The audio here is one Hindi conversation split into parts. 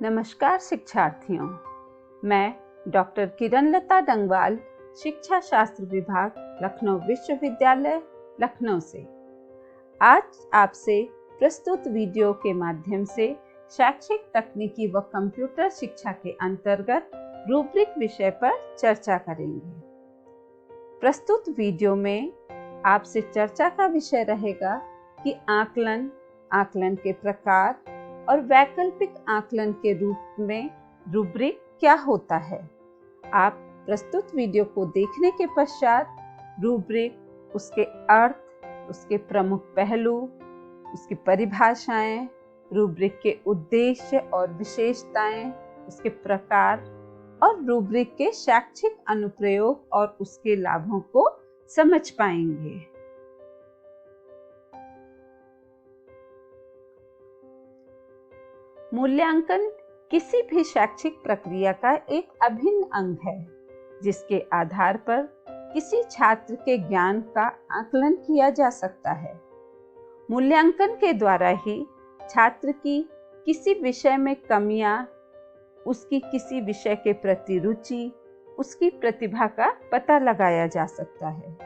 नमस्कार शिक्षार्थियों, मैं डॉक्टर किरण लता डंगवाल, शिक्षा शास्त्र विभाग, लखनऊ विश्वविद्यालय, लखनऊ से आज आपसे प्रस्तुत वीडियो के माध्यम से शैक्षिक तकनीकी व कंप्यूटर शिक्षा के अंतर्गत रूब्रिक विषय पर चर्चा करेंगे। प्रस्तुत वीडियो में आपसे चर्चा का विषय रहेगा कि आकलन के प्रकार और वैकल्पिक आकलन के रूप में रूब्रिक क्या होता है। आप प्रस्तुत वीडियो को देखने के पश्चात रूब्रिक, उसके अर्थ, उसके प्रमुख पहलू, उसकी परिभाषाएं, रूब्रिक के उद्देश्य और विशेषताएं, उसके प्रकार और रूब्रिक के शैक्षिक अनुप्रयोग और उसके लाभों को समझ पाएंगे। मूल्यांकन किसी भी शैक्षिक प्रक्रिया का एक अभिन्न अंग है, जिसके आधार पर किसी छात्र के ज्ञान का आकलन किया जा सकता है। मूल्यांकन के द्वारा ही छात्र की किसी विषय में कमियां, उसकी किसी विषय के प्रति रुचि, उसकी प्रतिभा का पता लगाया जा सकता है।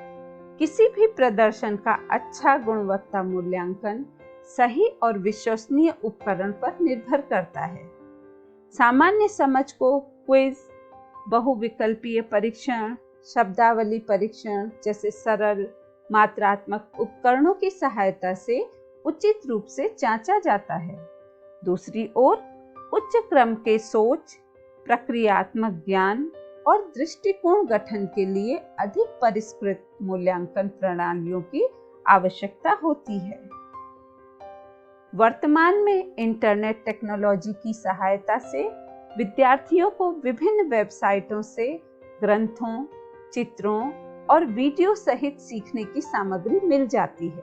किसी भी प्रदर्शन का अच्छा गुणवत्ता मूल्यांकन सही और विश्वसनीय उपकरण पर निर्भर करता है। सामान्य समझ को क्विज, बहुविकल्पीय परीक्षण, शब्दावली परीक्षण जैसे सरल मात्रात्मक उपकरणों की सहायता से उचित रूप से जांचा जाता है। दूसरी ओर उच्च क्रम के सोच, प्रक्रियात्मक ज्ञान और दृष्टिकोण गठन के लिए अधिक परिष्कृत मूल्यांकन प्रणालियों की आवश्यकता होती है। वर्तमान में इंटरनेट टेक्नोलॉजी की सहायता से विद्यार्थियों को विभिन्न वेबसाइटों से ग्रंथों, चित्रों और वीडियो सहित सीखने की सामग्री मिल जाती है।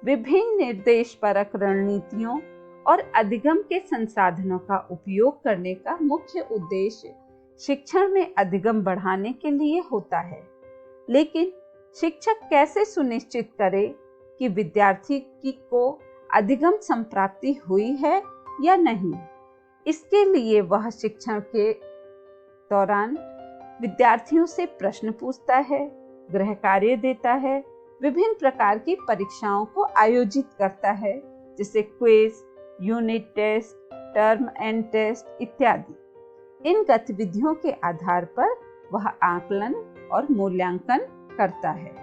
विभिन्न निर्देशपरक रणनीतियों और अधिगम के संसाधनों का उपयोग करने का मुख्य उद्देश्य शिक्षण में अधिगम बढ़ाने के लिए होता है। लेकिन शिक्षक कैसे सुनिश्चित करे कि विद्यार्थी को अधिगम संप्राप्ति हुई है या नहीं? इसके लिए वह शिक्षण के दौरान विद्यार्थियों से प्रश्न पूछता है, गृह कार्य देता है, विभिन्न प्रकार की परीक्षाओं को आयोजित करता है, जैसे quiz, unit test, term end test इत्यादि। इन गतिविधियों के आधार पर वह आकलन और मूल्यांकन करता है।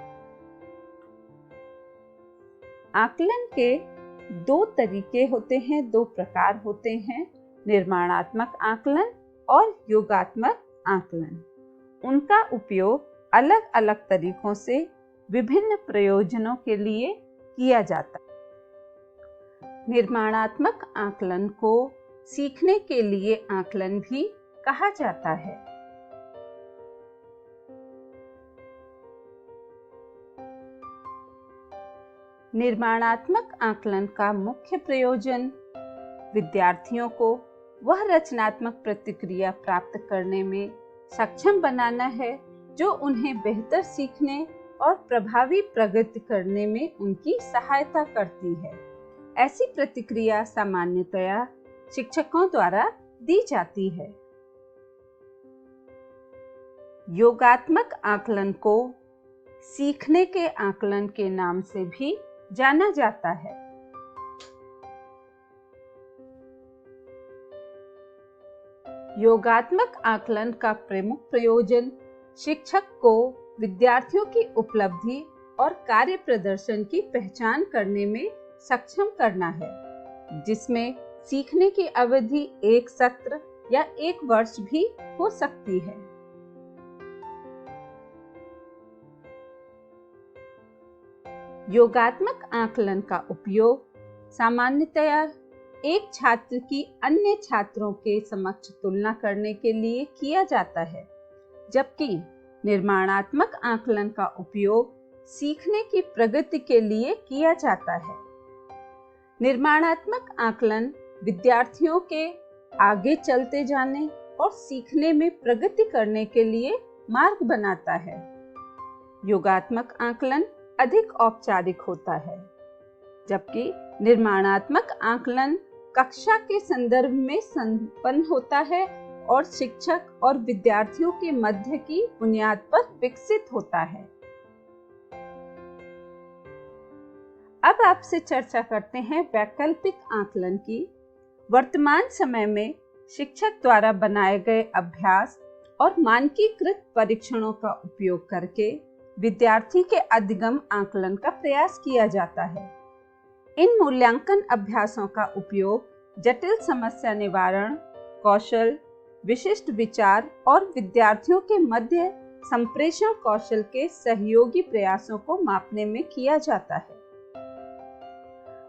आकलन के दो तरीके होते हैं, दो प्रकार होते हैं, निर्माणात्मक आकलन और योगात्मक आकलन। उनका उपयोग अलग अलग तरीकों से विभिन्न प्रयोजनों के लिए किया जाता है। निर्माणात्मक आकलन को सीखने के लिए आकलन भी कहा जाता है। निर्माणात्मक आकलन का मुख्य प्रयोजन विद्यार्थियों को वह रचनात्मक प्रतिक्रिया प्राप्त करने में सक्षम बनाना है जो उन्हें बेहतर सीखने और प्रभावी प्रगति करने में उनकी सहायता करती है। ऐसी प्रतिक्रिया सामान्यतया शिक्षकों द्वारा दी जाती है। योगात्मक आकलन को सीखने के आकलन के नाम से भी जाना जाता है। योगात्मक आकलन का प्रमुख प्रयोजन शिक्षक को विद्यार्थियों की उपलब्धि और कार्य प्रदर्शन की पहचान करने में सक्षम करना है, जिसमें सीखने की अवधि एक सत्र या एक वर्ष भी हो सकती है। योगात्मक आकलन का उपयोग सामान्यतया एक छात्र की अन्य छात्रों के समक्ष तुलना करने के लिए किया जाता है, जबकि निर्माणात्मक आकलन का उपयोग सीखने की प्रगति के लिए किया जाता है। निर्माणात्मक आकलन विद्यार्थियों के आगे चलते जाने और सीखने में प्रगति करने के लिए मार्ग बनाता है। योगात्मक आकलन अधिक औपचारिक होता है, जबकि निर्माणात्मक आकलन कक्षा के संदर्भ में संपन्न होता है और शिक्षक और विद्यार्थियों के मध्य की बुनियाद पर विकसित होता है। अब आपसे चर्चा करते हैं वैकल्पिक आकलन की। वर्तमान समय में शिक्षक द्वारा बनाए गए अभ्यास और मानकीकृत परीक्षणों का उपयोग करके विद्यार्थी के अधिगम आकलन का प्रयास किया जाता है। इन मूल्यांकन अभ्यासों का उपयोग जटिल समस्या निवारण कौशल, विशिष्ट विचार और विद्यार्थियों के मध्य संप्रेषण कौशल के सहयोगी प्रयासों को मापने में किया जाता है।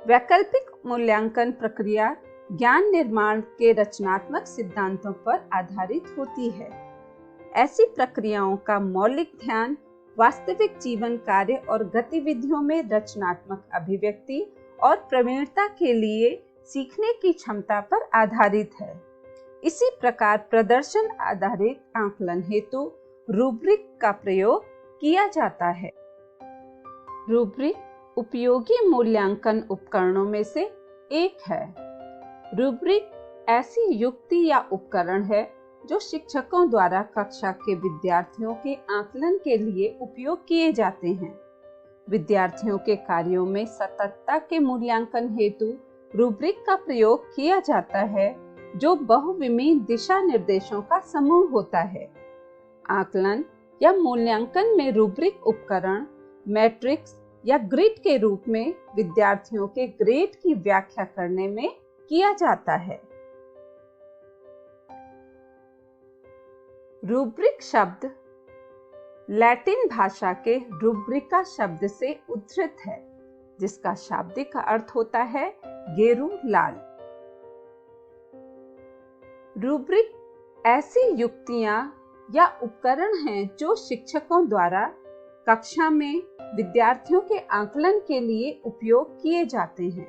वैकल्पिक मूल्यांकन प्रक्रिया ज्ञान निर्माण के रचनात्मक सिद्धांतों पर आधारित होती है। ऐसी प्रक्रियाओं का मौलिक ध्यान वास्तविक जीवन कार्य और गतिविधियों में रचनात्मक अभिव्यक्ति और प्रवीणता के लिए सीखने की क्षमता पर आधारित है। इसी प्रकार प्रदर्शन आधारित आकलन हेतु रूब्रिक का प्रयोग किया जाता है। रूब्रिक उपयोगी मूल्यांकन उपकरणों में से एक है। रूब्रिक ऐसी युक्ति या उपकरण है जो शिक्षकों द्वारा कक्षा के विद्यार्थियों के आकलन के लिए उपयोग किए जाते हैं। विद्यार्थियों के कार्यों में सततता के मूल्यांकन हेतु रूब्रिक का प्रयोग किया जाता है, जो बहुविमीय दिशा निर्देशों का समूह होता है। आकलन या मूल्यांकन में रूब्रिक उपकरण मैट्रिक्स या ग्रिड के रूप में विद्यार्थियों के ग्रेड की व्याख्या करने में किया जाता है। रूब्रिक शब्द लैटिन भाषा के रूब्रिका शब्द से उद्धृत है, जिसका शाब्दिक अर्थ होता है गेरू लाल। रूब्रिक ऐसी युक्तियां या उपकरण हैं जो शिक्षकों द्वारा कक्षा में विद्यार्थियों के आकलन के लिए उपयोग किए जाते हैं।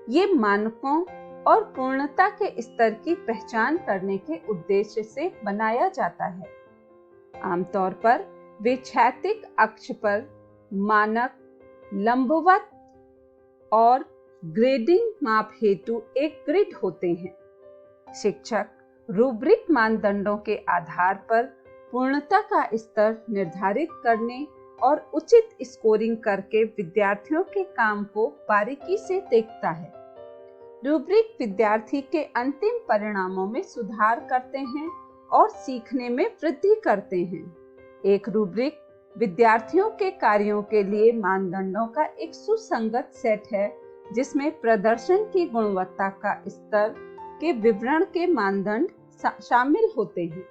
ये मानकों और पूर्णता के स्तर की पहचान करने के उद्देश्य से बनाया जाता है। आमतौर पर वे क्षैतिज अक्ष पर मानक, लंबवत और ग्रेडिंग माप हेतु एक ग्रिड होते हैं। शिक्षक रूब्रिक मानदंडों के आधार पर पूर्णता का स्तर निर्धारित करने और उचित स्कोरिंग करके विद्यार्थियों के काम को बारीकी से देखता है। रूब्रिक विद्यार्थी के अंतिम परिणामों में सुधार करते हैं और सीखने में वृद्धि करते हैं। एक रूब्रिक विद्यार्थियों के कार्यों के लिए मानदंडों का एक सुसंगत सेट है, जिसमें प्रदर्शन की गुणवत्ता का स्तर के विवरण के मानदंड शामिल होते हैं।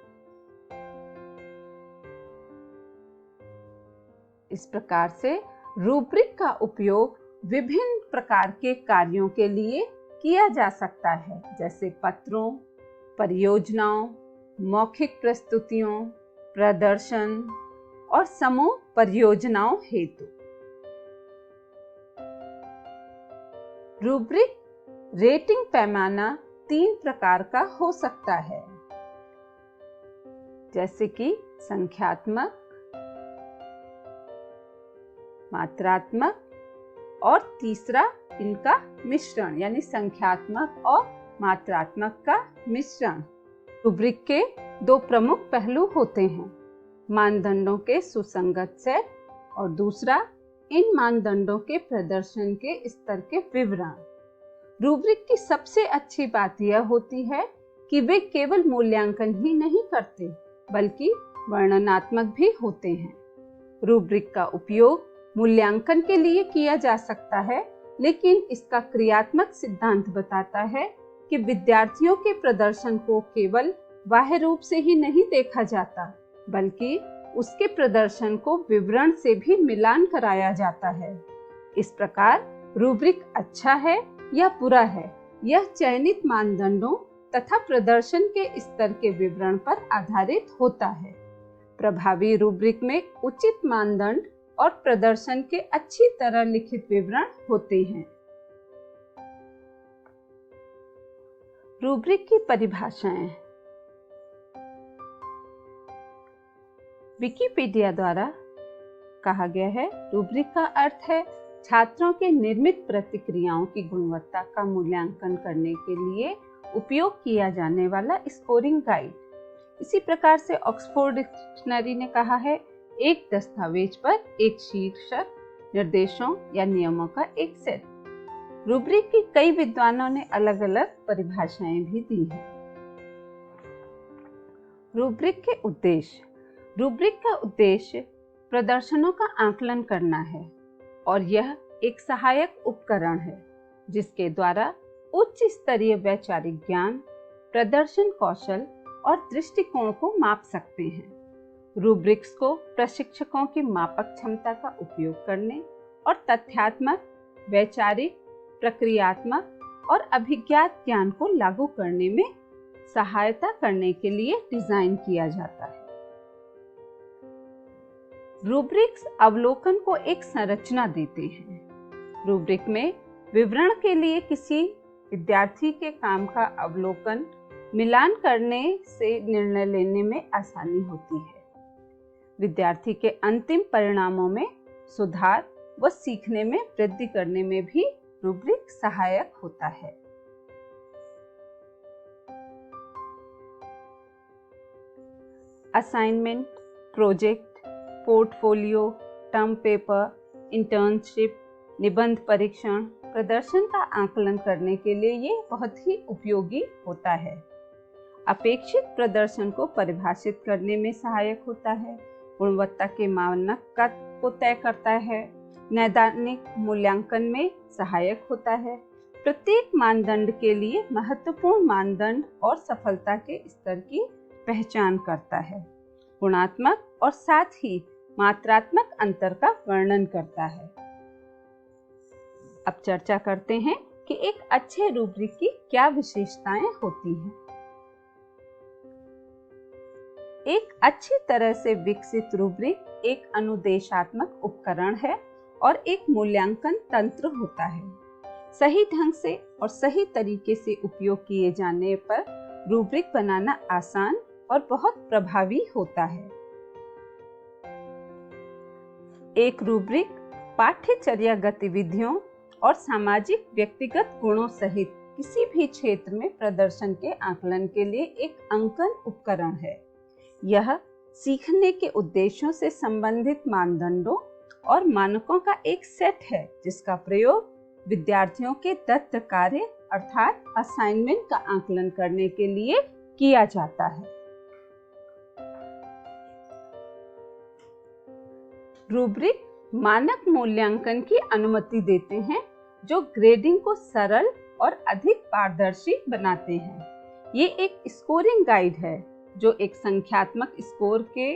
इस प्रकार से रूब्रिक का उपयोग विभिन्न प्रकार के कार्यों के लिए किया जा सकता है, जैसे पत्रों, परियोजनाओं, मौखिक प्रस्तुतियों, प्रदर्शन और समूह परियोजनाओं हेतु। रूब्रिक रेटिंग पैमाना 3 प्रकार का हो सकता है, जैसे कि संख्यात्मक, मात्रात्मक और तीसरा इनका मिश्रण, यानी संख्यात्मक और मात्रात्मक का मिश्रण। रूब्रिक के 2 प्रमुख पहलू होते हैं, मानदंडों के सुसंगत सेट और दूसरा इन मानदंडों के प्रदर्शन के स्तर के विवरण। रूब्रिक की सबसे अच्छी बात यह होती है कि वे केवल मूल्यांकन ही नहीं करते, बल्कि वर्णनात्मक भी होते हैं। रूब्रिक का उपयोग मूल्यांकन के लिए किया जा सकता है, लेकिन इसका क्रियात्मक सिद्धांत बताता है कि विद्यार्थियों के प्रदर्शन को केवल बाह्य रूप से ही नहीं देखा जाता, बल्कि उसके प्रदर्शन को विवरण से भी मिलान कराया जाता है। इस प्रकार रूब्रिक अच्छा है या बुरा है, यह चयनित मानदंडों तथा प्रदर्शन के स्तर के विवरण पर आधारित होता है। प्रभावी रूब्रिक में उचित मानदंड और प्रदर्शन के अच्छी तरह लिखित विवरण होते हैं। रूब्रिक की परिभाषाएं। विकिपीडिया द्वारा कहा गया है, रूब्रिक का अर्थ है छात्रों के निर्मित प्रतिक्रियाओं की गुणवत्ता का मूल्यांकन करने के लिए उपयोग किया जाने वाला स्कोरिंग गाइड। इसी प्रकार से ऑक्सफोर्ड डिक्शनरी ने कहा है, एक दस्तावेज पर एक शीर्षक, निर्देशों या नियमों का एक सेट। रूब्रिक की कई विद्वानों ने अलग अलग परिभाषाएं भी दी हैं। रूब्रिक के उद्देश्य। रूब्रिक का उद्देश्य प्रदर्शनों का आकलन करना है और यह एक सहायक उपकरण है जिसके द्वारा उच्च स्तरीय वैचारिक ज्ञान, प्रदर्शन कौशल और दृष्टिकोण को माप सकते हैं। रूब्रिक्स को प्रशिक्षकों की मापक क्षमता का उपयोग करने और तथ्यात्मक, वैचारिक, प्रक्रियात्मक और अभिज्ञात ज्ञान को लागू करने में सहायता करने के लिए डिजाइन किया जाता है। रूब्रिक्स अवलोकन को एक संरचना देते हैं। रूब्रिक में विवरण के लिए किसी विद्यार्थी के काम का अवलोकन, मिलान करने से निर्णय लेने में आसानी होती है। विद्यार्थी के अंतिम परिणामों में सुधार व सीखने में वृद्धि करने में भी रूब्रिक सहायक होता है। Assignment, project, portfolio, term paper, internship, निबंध परीक्षण, प्रदर्शन का आकलन करने के लिए ये बहुत ही उपयोगी होता है। अपेक्षित प्रदर्शन को परिभाषित करने में सहायक होता है, गुणवत्ता के मानक को तय करता है, नैदानिक मूल्यांकन में सहायक होता है, प्रत्येक मानदंड के लिए महत्वपूर्ण मानदंड और सफलता के स्तर की पहचान करता है, गुणात्मक और साथ ही मात्रात्मक अंतर का वर्णन करता है। अब चर्चा करते हैं कि एक अच्छे रूब्रिक की क्या विशेषताएं होती हैं। एक अच्छी तरह से विकसित रूब्रिक एक अनुदेशात्मक उपकरण है और एक मूल्यांकन तंत्र होता है। सही ढंग से और सही तरीके से उपयोग किए जाने पर रूब्रिक बनाना आसान और बहुत प्रभावी होता है। एक रूब्रिक पाठ्यचर्या गतिविधियों और सामाजिक व्यक्तिगत गुणों सहित किसी भी क्षेत्र में प्रदर्शन के आकलन के लिए एक अंकन उपकरण है। यह सीखने के उद्देश्यों से संबंधित मानदंडों और मानकों का एक सेट है जिसका प्रयोग विद्यार्थियों के दत्त कार्य अर्थात असाइनमेंट का आकलन करने के लिए किया जाता है। रूब्रिक मानक मूल्यांकन की अनुमति देते हैं जो ग्रेडिंग को सरल और अधिक पारदर्शी बनाते हैं। ये एक स्कोरिंग गाइड है जो एक संख्यात्मक स्कोर के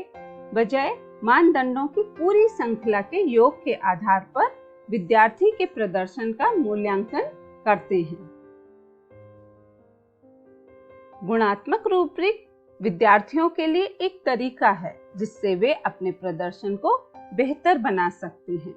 बजाय मानदंडों की पूरी श्रृंखला के योग के आधार पर विद्यार्थी के प्रदर्शन का मूल्यांकन करते हैं। गुणात्मक रूब्रिक विद्यार्थियों के लिए एक तरीका है जिससे वे अपने प्रदर्शन को बेहतर बना सकते हैं।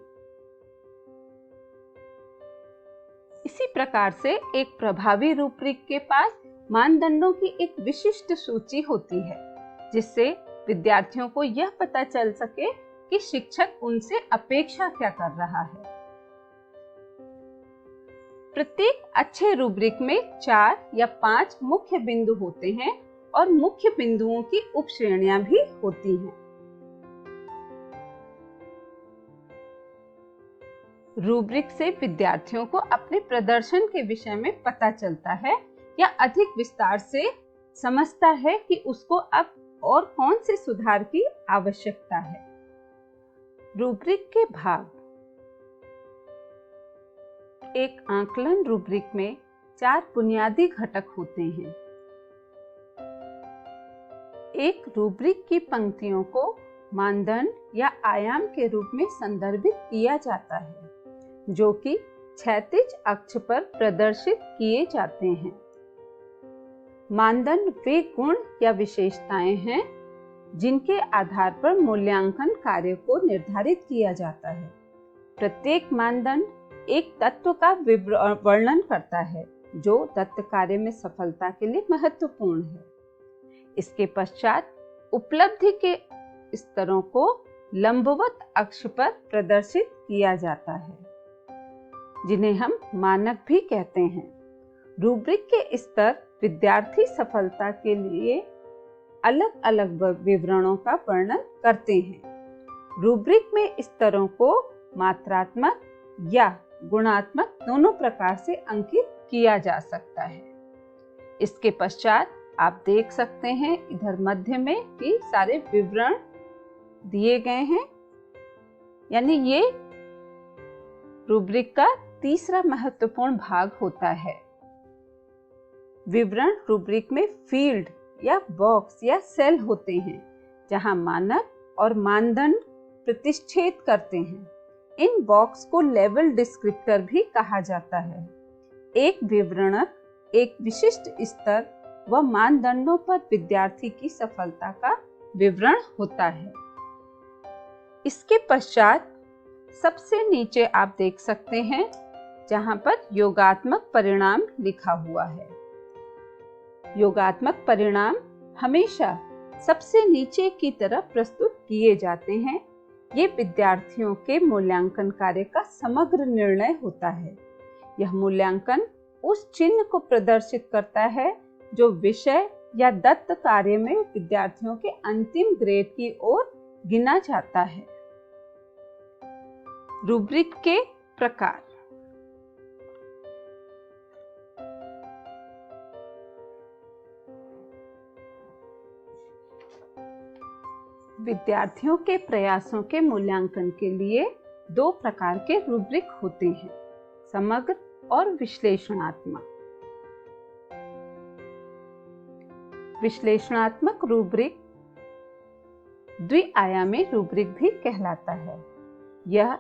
इसी प्रकार से एक प्रभावी रूब्रिक के पास मानदंडों की एक विशिष्ट सूची होती है जिससे विद्यार्थियों को यह पता चल सके कि शिक्षक उनसे अपेक्षा क्या कर रहा है। प्रत्येक अच्छे रूब्रिक में 4 या 5 मुख्य बिंदु होते हैं और मुख्य बिंदुओं की उप श्रेणियां भी होती हैं। रूब्रिक से विद्यार्थियों को अपने प्रदर्शन के विषय में पता चलता है या अधिक विस्तार से समझता है कि उसको अब और कौन से सुधार की आवश्यकता है। रूब्रिक के भाग। एक आकलन रूब्रिक में 4 बुनियादी घटक होते हैं। एक रूब्रिक की पंक्तियों को मानदंड या आयाम के रूप में संदर्भित किया जाता है जो कि क्षैतिज अक्ष पर प्रदर्शित किए जाते हैं। मानदंड वे गुण या विशेषताएं हैं जिनके आधार पर मूल्यांकन कार्य को निर्धारित किया जाता है। प्रत्येक मानदंड एक तत्व का वर्णन करता है जो तत्व कार्य में सफलता के लिए महत्वपूर्ण है। इसके पश्चात उपलब्धि के स्तरों को लंबवत अक्ष पर प्रदर्शित किया जाता है। जिन्हें हम मानक भी कहते हैं। रूब्रिक के स्तर विद्यार्थी सफलता के लिए अलग अलग विवरणों का वर्णन करते हैं। रूब्रिक में स्तरों को मात्रात्मक या गुणात्मक दोनों प्रकार से अंकित किया जा सकता है। इसके पश्चात आप देख सकते हैं इधर मध्य में कि सारे विवरण दिए गए हैं, यानी ये रूब्रिक का तीसरा महत्वपूर्ण भाग होता है। विवरण रूब्रिक में फील्ड या बॉक्स या सेल होते हैं, जहां मानक और मानदंड प्रतिच्छेद करते हैं। इन बॉक्स को लेवल डिस्क्रिप्टर भी कहा जाता है। एक विवरणक एक विशिष्ट स्तर व मानदंडों पर विद्यार्थी की सफलता का विवरण होता है। इसके पश्चात सबसे नीचे आप देख सकते हैं जहां पर योगात्मक परिणाम लिखा हुआ है। योगात्मक परिणाम हमेशा सबसे नीचे की तरफ प्रस्तुत किए जाते हैं। ये विद्यार्थियों के मूल्यांकन कार्य का समग्र निर्णय होता है। यह मूल्यांकन उस चिन्ह को प्रदर्शित करता है जो विषय या दत्त कार्य में विद्यार्थियों के अंतिम ग्रेड की ओर गिना जाता है। रूब्रिक के प्रकार। विद्यार्थियों के प्रयासों के मूल्यांकन के लिए दो प्रकार के रूब्रिक होते हैं, समग्र और विश्लेषणात्मक। विश्लेषणात्मक रूब्रिक द्विआयामी रूब्रिक भी कहलाता है। यह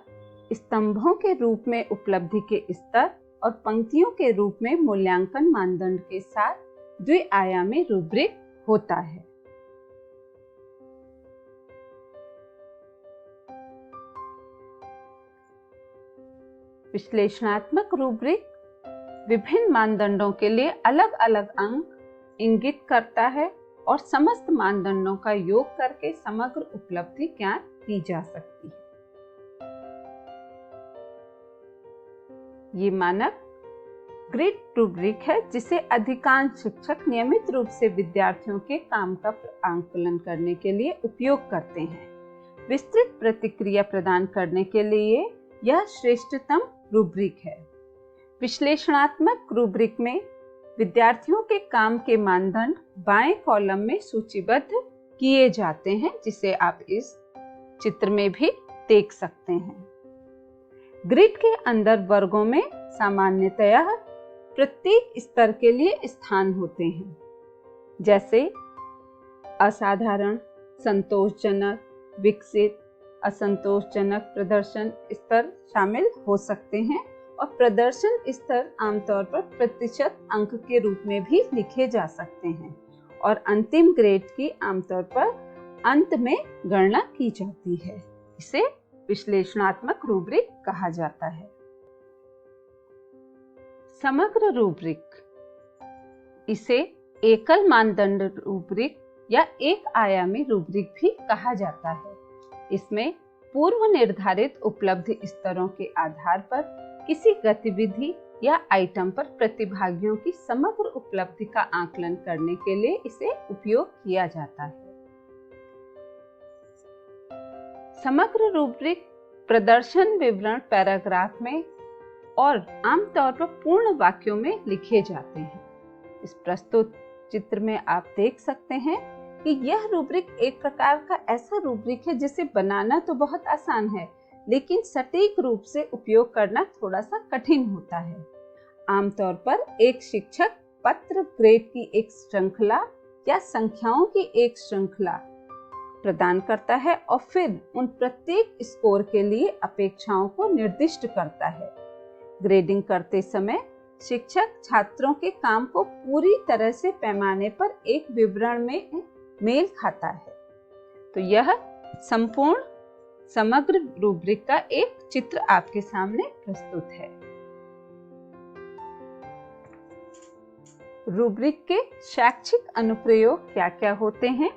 स्तंभों के रूप में उपलब्धि के स्तर और पंक्तियों के रूप में मूल्यांकन मानदंड के साथ द्विआयामी रूब्रिक होता है। विश्लेषणात्मक रूब्रिक विभिन्न मानदंडों के लिए अलग अलग अंक इंगित करता है और समस्त मानदंडों का योग करके समग्र उपलब्धि ज्ञात की जा सकती है। ये मानक ग्रिड रूब्रिक है, जिसे अधिकांश शिक्षक नियमित रूप से विद्यार्थियों के काम का आंकलन करने के लिए उपयोग करते हैं। विस्तृत प्रतिक्रिया प्रदान करने के लिए यह श्रेष्ठतम रूब्रिक है। विश्लेषणात्मक रूब्रिक में विद्यार्थियों के काम के मानदंड बाएं कॉलम में सूचीबद्ध किए जाते हैं, जिसे आप इस चित्र में भी देख सकते हैं। ग्रिड के अंदर वर्गों में सामान्यतया प्रत्येक स्तर के लिए स्थान होते हैं, जैसे असाधारण, संतोषजनक, विकसित, असंतोषजनक प्रदर्शन स्तर शामिल हो सकते हैं और प्रदर्शन स्तर आमतौर पर प्रतिशत अंक के रूप में भी लिखे जा सकते हैं और अंतिम ग्रेड की आमतौर पर अंत में गणना की जाती है। इसे विश्लेषणात्मक रूब्रिक कहा जाता है। समग्र रूब्रिक, इसे एकल मानदंड रूब्रिक या एक आयामी रूब्रिक भी कहा जाता है। इसमें पूर्व निर्धारित उपलब्धि स्तरों के आधार पर किसी गतिविधि या आइटम पर प्रतिभागियों की समग्र उपलब्धि का आकलन करने के लिए इसे उपयोग किया जाता है। समग्र रूब्रिक प्रदर्शन विवरण पैराग्राफ में और आमतौर पर पूर्ण वाक्यों में लिखे जाते हैं। इस प्रस्तुत चित्र में आप देख सकते हैं कि यह रूब्रिक एक प्रकार का ऐसा रूब्रिक है जिसे बनाना तो बहुत आसान है, लेकिन सटीक रूप से उपयोग करना थोड़ा सा कठिन होता है। आमतौर पर एक शिक्षक पत्र ग्रेड की एक श्रृंखला या संख्याओं की एक श्रृंखला प्रदान करता है और फिर उन प्रत्येक स्कोर के लिए अपेक्षाओं को निर्दिष्ट करता है। ग्रेडिंग करते समय शिक्षक छात्रों के काम को पूरी तरह से पैमाने पर एक विवरण में मेल खाता है। तो यह संपूर्ण समग्र रूब्रिक का एक चित्र आपके सामने प्रस्तुत है। रूब्रिक के शैक्षिक अनुप्रयोग क्या क्या होते हैं?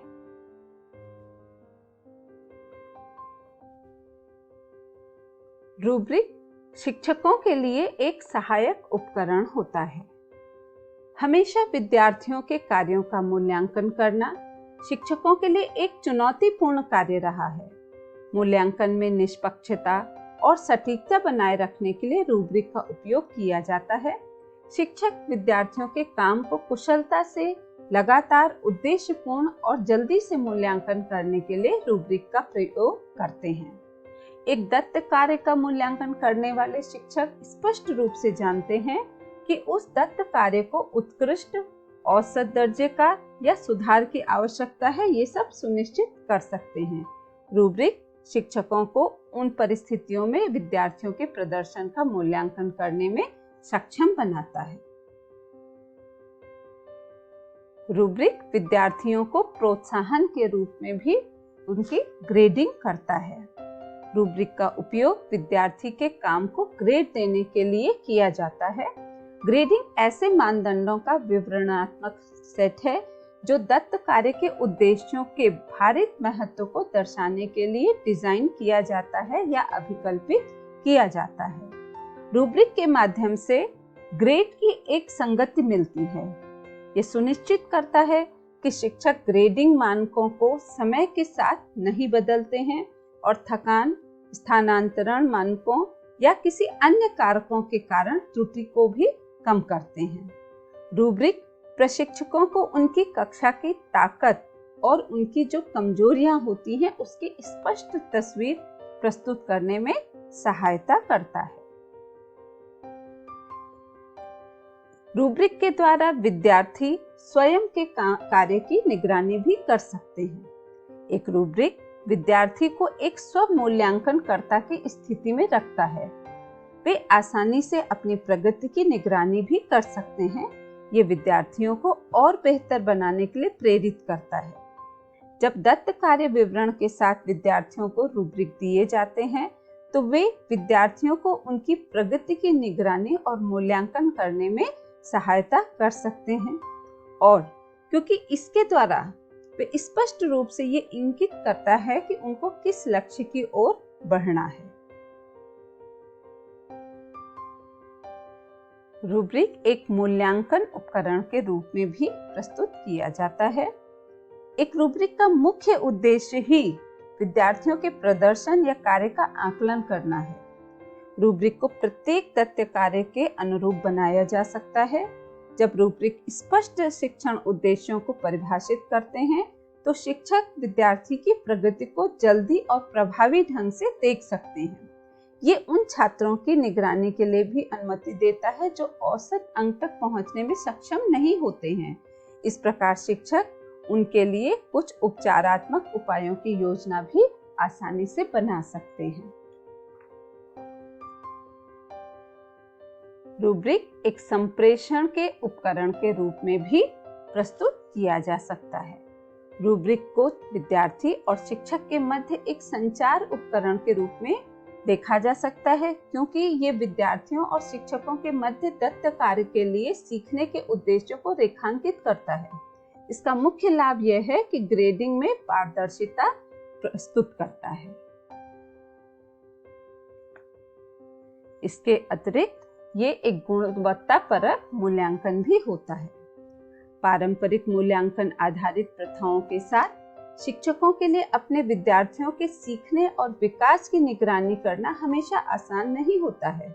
रूब्रिक शिक्षकों के लिए एक सहायक उपकरण होता है। हमेशा विद्यार्थियों के कार्यों का मूल्यांकन करना शिक्षकों के लिए एक चुनौतीपूर्ण कार्य रहा है। मूल्यांकन में निष्पक्षता और सटीकता बनाए रखने के लिए रूब्रिक का उपयोग किया जाता है। शिक्षक विद्यार्थियों के काम को कुशलता से, लगातार, उद्देश्यपूर्ण और जल्दी से मूल्यांकन करने के लिए रूब्रिक का प्रयोग करते हैं। एक दत्त कार्य का मूल्यांकन करने वाले शिक्षक स्पष्ट रूप से जानते हैं कि उस दत्त कार्य को उत्कृष्ट, औसत दर्जे का या सुधार की आवश्यकता है, ये सब सुनिश्चित कर सकते हैं। रूब्रिक शिक्षकों को उन परिस्थितियों में विद्यार्थियों के प्रदर्शन का मूल्यांकन करने में सक्षम बनाता है। रूब्रिक विद्यार्थियों को प्रोत्साहन के रूप में भी उनकी ग्रेडिंग करता है। रूब्रिक का उपयोग विद्यार्थी के काम को ग्रेड देने के लिए किया जाता है। ग्रेडिंग ऐसे मानदंडों का विवरणात्मक सेट है जो दत्त कार्य के उद्देश्यों के भारित महत्व को दर्शाने के लिए डिजाइन किया जाता है या अभिकल्पित किया जाता है। रूब्रिक के माध्यम से ग्रेड की एक संगति मिलती है। ये सुनिश्चित करता है कि शिक्षक ग्रेडिंग मानकों को समय के साथ नहीं बदलते हैं और थकान, स्थानांतरण मानकों या किसी अन्य कारकों के कारण त्रुटि को भी कम करते हैं। रूब्रिक प्रशिक्षकों को उनकी कक्षा की ताकत और उनकी जो कमजोरियां होती हैं उसकी स्पष्ट तस्वीर प्रस्तुत करने में सहायता करता है। रूब्रिक के द्वारा विद्यार्थी स्वयं के कार्य की निगरानी भी कर सकते हैं। एक रूब्रिक विद्यार्थी को एक स्व मूल्यांकनकर्ता की स्थिति में रखता है। वे आसानी से अपनी प्रगति की निगरानी भी कर सकते हैं। ये विद्यार्थियों को और बेहतर बनाने के लिए प्रेरित करता है। जब दत्त कार्य विवरण के साथ विद्यार्थियों को रूब्रिक दिए जाते हैं तो वे विद्यार्थियों को उनकी प्रगति की निगरानी और मूल्यांकन करने में सहायता कर सकते हैं, और क्योंकि इसके द्वारा वे स्पष्ट रूप से ये इंगित करता है कि उनको किस लक्ष्य की ओर बढ़ना है। रूब्रिक एक मूल्यांकन उपकरण के रूप में भी प्रस्तुत किया जाता है। एक रूब्रिक का मुख्य उद्देश्य ही विद्यार्थियों के प्रदर्शन या कार्य का आकलन करना है। रूब्रिक को प्रत्येक दत्त कार्य के अनुरूप बनाया जा सकता है। जब रूब्रिक स्पष्ट शिक्षण उद्देश्यों को परिभाषित करते हैं तो शिक्षक विद्यार्थी की प्रगति को जल्दी और प्रभावी ढंग से देख सकते हैं। ये उन छात्रों की निगरानी के लिए भी अनुमति देता है जो औसत अंक तक पहुंचने में सक्षम नहीं होते हैं। इस प्रकार शिक्षक उनके लिए कुछ उपचारात्मक उपायों की योजना भी आसानी से बना सकते हैं। रूब्रिक एक संप्रेषण के उपकरण के रूप में भी प्रस्तुत किया जा सकता है। रूब्रिक को विद्यार्थी और शिक्षक के मध्य एक संचार उपकरण के रूप में देखा जा सकता है, क्योंकि ये विद्यार्थियों और शिक्षकों के मध्य दत्त कार्य के लिए सीखने के उद्देश्यों को रेखांकित करता है। इसका मुख्य लाभ यह है कि ग्रेडिंग में पारदर्शिता प्रस्तुत करता है। इसके अतिरिक्त ये एक गुणवत्तापरक मूल्यांकन भी होता है। पारंपरिक मूल्यांकन आधारित प्रथाओं के साथ शिक्षकों के लिए अपने विद्यार्थियों के सीखने और विकास की निगरानी करना हमेशा आसान नहीं होता है।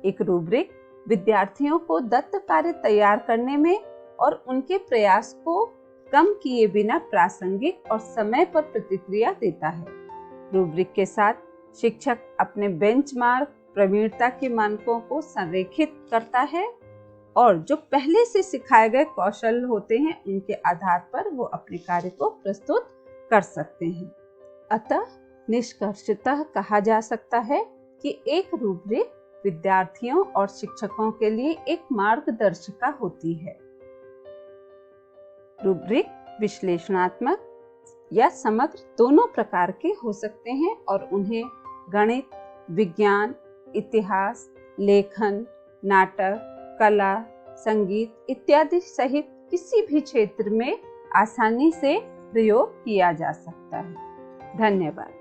एक रूब्रिक विद्यार्थियों को दत्त कार्य तैयार करने में और उनके प्रयास को कम किए बिना प्रासंगिक और समय पर प्रतिक्रिया देता है। रूब्रिक के साथ शिक्षक अपने बेंचमार्क प्रवीणता के मानकों को संरेखित करता है और जो पहले से सिखाए गए कौशल होते हैं उनके आधार पर वो अपने कार्य को प्रस्तुत कर सकते हैं। अतः निष्कर्षतः कहा जा सकता है कि एक रूब्रिक विद्यार्थियों और शिक्षकों के लिए एक मार्गदर्शिका होती है। रूब्रिक विश्लेषणात्मक या समग्र दोनों प्रकार के हो सकते हैं और उन्हें गणित, विज्ञान, इतिहास, लेखन, नाटक, कला, संगीत इत्यादि सहित किसी भी क्षेत्र में आसानी से प्रयोग किया जा सकता है। धन्यवाद।